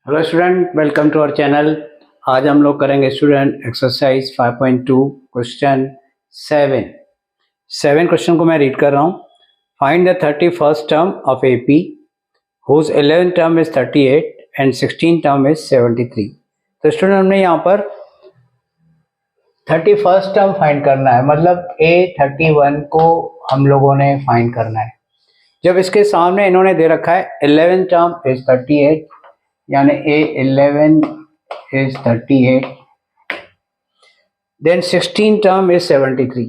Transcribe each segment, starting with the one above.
Hello student, welcome to our channel. आज हम लोग करेंगे स्टूडेंट एक्सरसाइज 5.2 क्वेश्चन 7 क्वेश्चन को मैं रीड कर रहा हूँ। Find the 31st term of AP whose 11th term is 38 and 16th term is 73। तो स्टूडेंट हमने यहाँ पर 31st टर्म फाइंड करना है, मतलब A31 को हम लोगों ने फाइंड करना है। जब इसके सामने इन्होंने दे रखा है 11th टर्म इज 38, यानी A11 is 38, then 16 term is 73,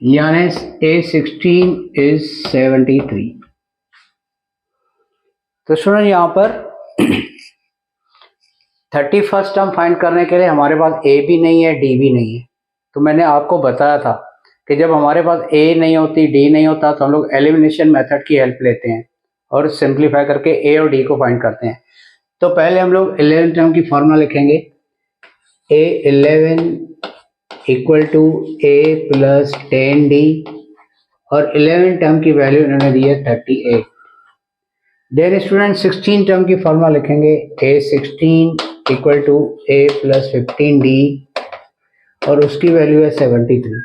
यानी A16 is 73। तो स्टूडेंट यहाँ पर 31st टर्म फाइंड करने के लिए हमारे पास A भी नहीं है, D भी नहीं है। तो मैंने आपको बताया था कि जब हमारे पास A नहीं होती, D नहीं होता, तो हम लोग एलिमिनेशन मेथड की हेल्प लेते हैं और सिंप्लीफाई करके A और D को फाइंड करते हैं। तो पहले हम लोग 11 टर्म की फॉर्मूला लिखेंगे। A11 equal to A plus 10D, और 11 टर्म की वैल्यू इन्होंने दी है 38। देन स्टूडेंट 16 टर्म की फॉर्मूला लिखेंगे। A16 equal to A plus 15D, और उसकी वैल्यू है 73।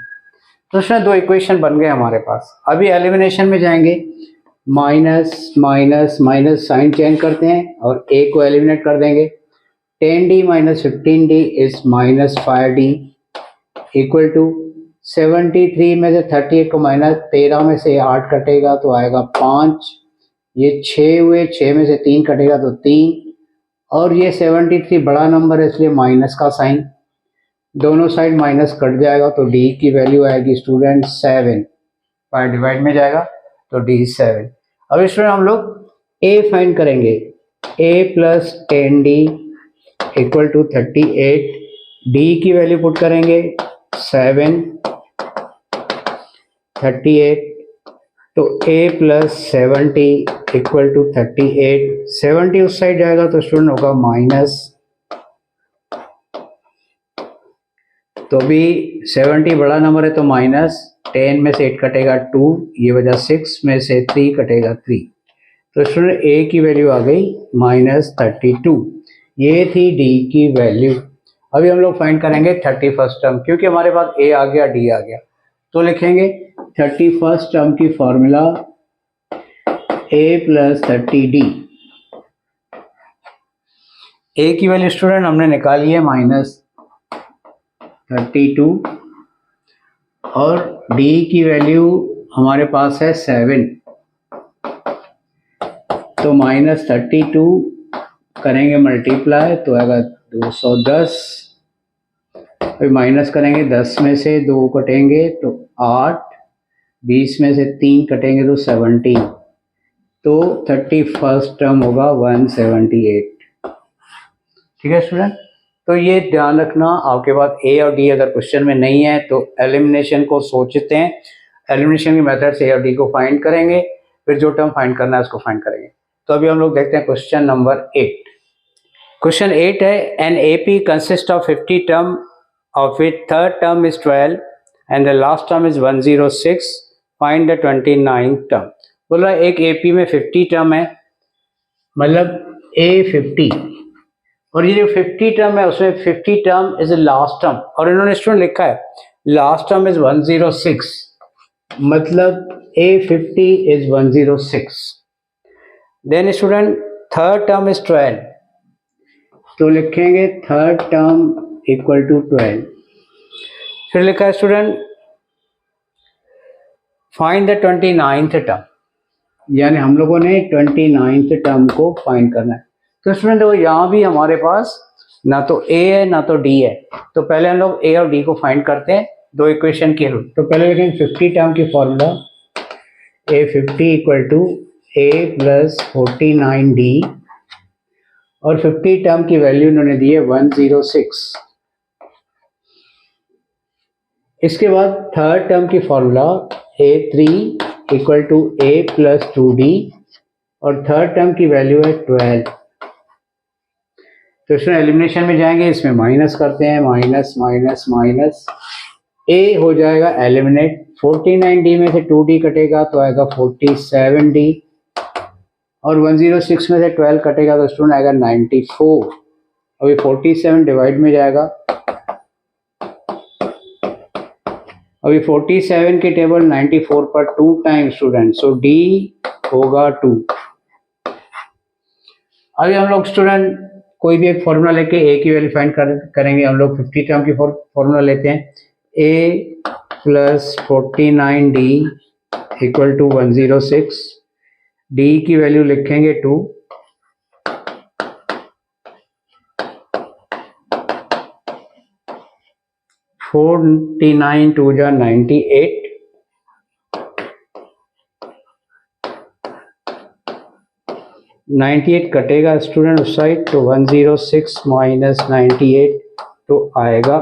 तो उसमें दो इक्वेशन बन गए हमारे पास। अभी एलिमिनेशन में जाएंगे, minus minus minus sign change करते हैं और A को एलिमिनेट कर देंगे। 10D minus 15D is minus 5D equal to 73 में से 38 को माइनस 13 में से 8 कटेगा तो आएगा 5, ये 6 हुए, 6 में से 3 कटेगा तो 3, और ये 73 बड़ा नंबर है इसलिए माइनस का साइन, दोनों साइड माइनस कट जाएगा तो D की वैल्यू आएगी स्टूडेंट 7। 5 डिवाइड में जाएगा तो D 7। अब स्टूडेंट हम लोग A फाइंड करेंगे। A plus 10D equal to 38, D की वैल्यू पुट करेंगे 7, 38, तो A प्लस 70 इक्वल टू 38, 70 उस साइड जाएगा तो स्टूडेंट होगा माइनस, तो भी 70 बड़ा नंबर है तो माइनस, 10 में से 8 कटेगा 2, ये वजह 6 में से 3 कटेगा 3, तो स्टूडेंट A की वैल्यू आ गई माइनस 32। ये थी D की वैल्यू। अभी हम लोग फाइंड करेंगे 31st टर्म, क्योंकि हमारे पास A आ गया, D आ गया, तो लिखेंगे 31st टर्म की formula A plus 30D। A की वैल्यू स्टूडेंट हमने निकाली है माइनस 32, और D की वैल्यू हमारे पास है 7, तो माइनस 32 करेंगे मल्टीप्लाई तो आएगा 210, फिर माइनस करेंगे 10 में से 2 कटेंगे तो 8, 20 में से 3 कटेंगे तो 17, तो 31st टर्म होगा 178। ठीक है स्टूडेंट, तो ये ध्यान रखना, आपके पास A और D अगर क्वेश्चन में नहीं है तो एलिमिनेशन को सोचते हैं, एलिमिनेशन की मेथड से A और D को फाइंड करेंगे, फिर जो टर्म फाइंड करना है उसको फाइंड करेंगे। तो अभी हम लोग देखते हैं क्वेश्चन नंबर 8। क्वेश्चन 8 है, an AP consist of 50 term of which third term is 12 and the last term is 106, find the 29th term. बोला एक AP में 50 टर्म है, मतलब A50, और ये जो 50 टर्म है उसमें 50 टर्म इज लास्ट टर्म, और इन्होंने स्टूडेंट लिखा है लास्ट टर्म इज 106, मतलब A50 is 106। Then student third term is 12, तो लिखेंगे थर्ड टर्म इक्वल टू 12। फिर लिखा है student find the 29th term, यानी हम लोगों ने 29th टर्म को फाइंड करना है। तो स्टूडेंट देखो यहाँ भी हमारे पास ना तो A है ना तो D है, तो पहले हम लोग A और D को फाइंड करते हैं दो इक्वेशन के रूप। तो पहले लिखेंगे 50 टर्म की formula, A50 equal to A plus 49D, और 50 टर्म की वैल्यू इन्होंने दी है 106। इसके बाद थर्ड टर्म की formula A3 equal to A plus 2D, और थर्ड टर्म की वैल्यू है 12। तो इसमें एलिमिनेशन में जाएंगे, इसमें माइनस करते हैं, माइनस माइनस माइनस, A हो जाएगा एलिमिनेट, 49D में से 2D कटेगा तो आएगा 47D, और 106 में से 12 कटेगा तो स्टूडेंट आएगा 94। अभी 47 डिवाइड में जाएगा, अभी 47 की टेबल 94 पर 2 टाइम स्टूडेंट, सो डी होगा 2। अभी हम लोग स्टूडेंट कोई भी एक फॉर्मूला लेके ए की वैल्यू फाइंड करेंगे। हम लोग 50 टर्म की फॉर्मूला लेते हैं, A plus 49d equal to 106, D की वैल्यू लिखेंगे 2, 49 2 जा 98, 98 कटेगा स्टूडेंट उस साइड, तो 106 माइनस 98 तो आएगा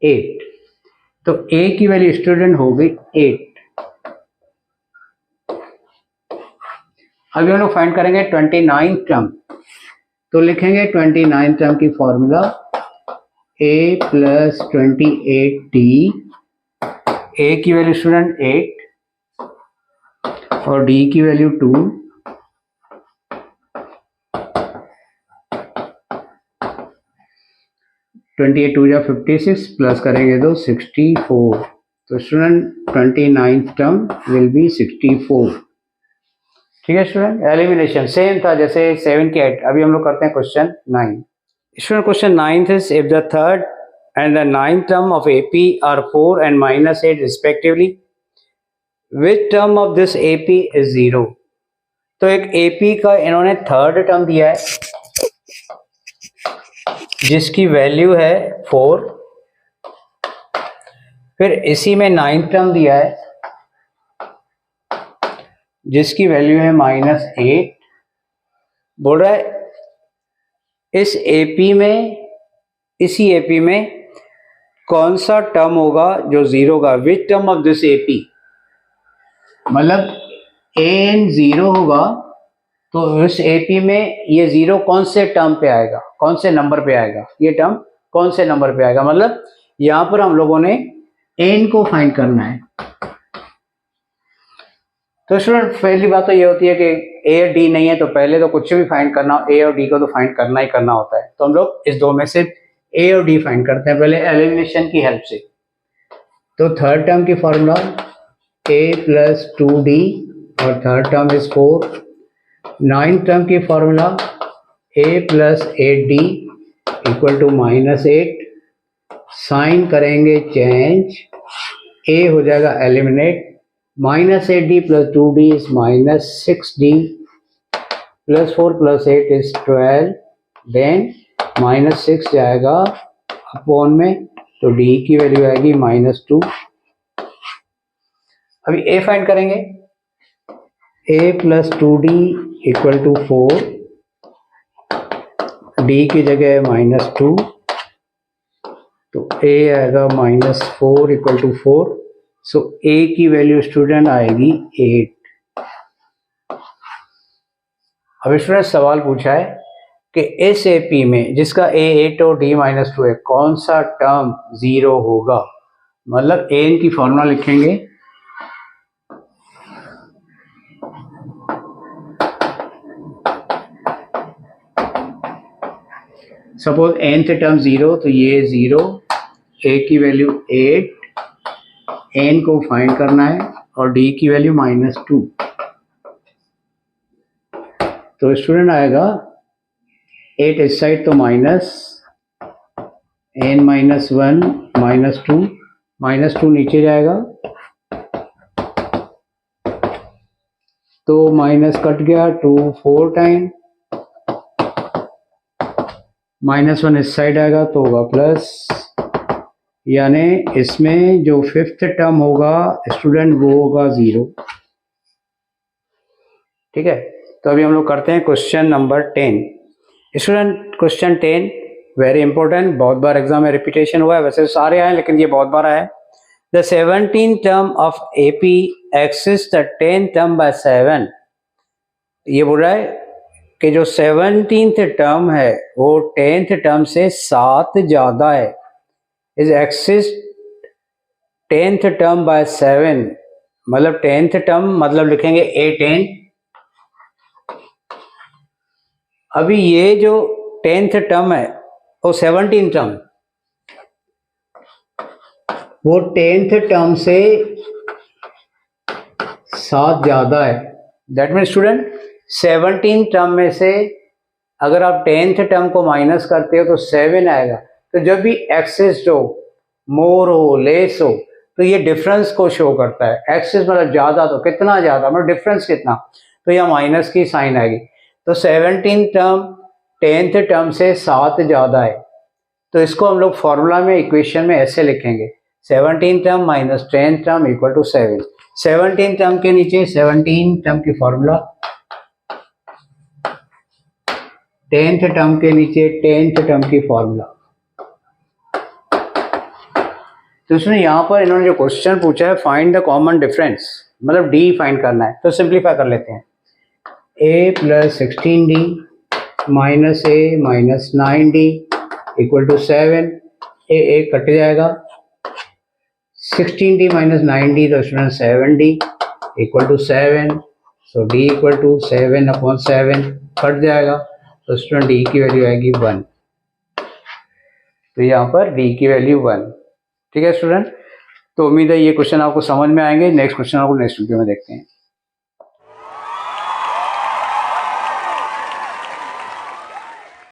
8। तो ए की वैल्यू स्टूडेंट हो गई 8। अभी हम लोग फाइंड करेंगे 29 टर्म, तो लिखेंगे 29 टर्म की फॉर्मूला a प्लस 28d, ए की वैल्यू स्टूडेंट 8 और d की वैल्यू 2, 28 2 जा 56 प्लस करेंगे तो 64, तो स्टूडेंट 29 टर्म विल बी 64। ठीक है स्टूडेंट, एलिमिनेशन सेम था जैसे 7 की 8। अभी हम लोग करते हैं question 9। Student question 9 is if the third and the 9th term of AP are 4 and minus 8 respectively, which term of this AP is 0? तो एक AP का इन्होंने थर्ड टर्म दिया है जिसकी वैल्यू है 4, फिर इसी में 9th टर्म दिया है जिसकी वैल्यू है -8। बोल रहा है इस एपी में, इसी एपी में कौन सा टर्म होगा जो 0 का, which term of this AP, मतलब एन 0 होगा तो इस एपी में ये 0 कौन से टर्म पे आएगा, कौन से नंबर पे आएगा, ये टर्म कौन से नंबर पे आएगा। मतलब यहां पर हम लोगों ने एन को फाइंड करना है। तो स्टूडेंट पहली बात तो ये होती है कि ए और डी नहीं है तो पहले तो कुछ भी फाइंड करना हो, ए और डी को तो फाइंड करना ही करना होता है। तो हम लोग इस दो में से ए और डी फाइंड करते हैं पहले एलिमिनेशन की हेल्प से। तो थर्ड टर्म की फॉर्मूला ए प्लस 2d और third term is 4। 9th term की formula A plus 8d equal to -8। Sign करेंगे चेंज, ए हो जाएगा eliminate, -8d plus 2d is -6d plus 4 plus 8 is 12, then -6 जाएगा upon में, तो d की वैल्यू आएगी -2। अभी a फाइंड करेंगे, a plus 2d equal to 4, d की जगह है -2 तो a आएगा -4 इक्वल टू 4। सो a की वैल्यू स्टूडेंट आएगी 8। अब स्टूडेंट सवाल पूछा है कि इस एपी में जिसका a 8 और d -2 है कौन सा टर्म 0 होगा। मतलब n की फॉर्मूला लिखेंगे, सपोज nth टर्म 0 तो ये 0, a की वैल्यू 8, n को फाइंड करना है और d की वैल्यू -2। तो स्टूडेंट आएगा 8 इस साइड तो माइनस, n -1 -2 नीचे जाएगा तो माइनस कट गया 2 4 टाइम, -1 इस साइड आएगा तो होगा प्लस, यानी इसमें जो 5th टर्म होगा स्टूडेंट वो होगा 0। ठीक है, तो अभी हम लोग करते हैं question number 10। Student question 10 very important, बहुत बार एग्जाम में रिपीटेशन हुआ है, वैसे सारे आए लेकिन ये बहुत बार आया। The 17th term of AP axis the 10th term by 7। ये बोल रहा है कि जो 17th टर्म है वो 10th टर्म से 7 ज्यादा है, is axis 10th term by 7। मतलब 10th टर्म मतलब लिखेंगे A10 अभी ये जो 10th टर्म है वो 17 टर्म, वो 10th टर्म से 7 ज़्यादा है। दैट मीन स्टूडेंट 17 टर्म में से अगर आप 10th टर्म को माइनस करते हो तो 7 आएगा। तो जब भी एक्सेस हो, मोर हो, लेस हो, तो ये डिफरेंस को शो करता है। एक्सेस मतलब ज़्यादा, तो कितना ज़्यादा मतलब डिफरेंस कितना, तो यह माइनस की साइन आएगी। तो 17 टर्म 10th टर्म से 7 ज़्यादा है, तो इसको हम लोग फॉर्मूला में इक्वेशन में ऐसे लिखेंगे 17 term minus 10th term equal to 7। 17 term के नीचे 17 टर्म की फॉर्मूला, 10th टर्म के नीचे 10th टर्म की फॉर्मूला। तो इसमें यहाँ पर इन्होंने जो क्वेश्चन पूछा है फाइंड द कॉमन डिफरेंस, मतलब डी फाइंड करना है, तो सिंप्लीफाई कर लेते हैं। a plus 16d minus a minus 9d equal to 7। A कट जाएगा, 16d माइनस 9d तो student 7d equal to 7। So d equal to 7/7 कट जाएगा, तो स्टूडेंट d की वैल्यू आएगी 1। तो यहाँ पर d की वैल्यू 1। ठीक है स्टूडेंट, तो उम्मीद है ये क्वेश्चन आपको समझ में आएंगे। नेक्स्ट क्वेश्चन आपको नेक्स्ट वीडियो में देखते हैं।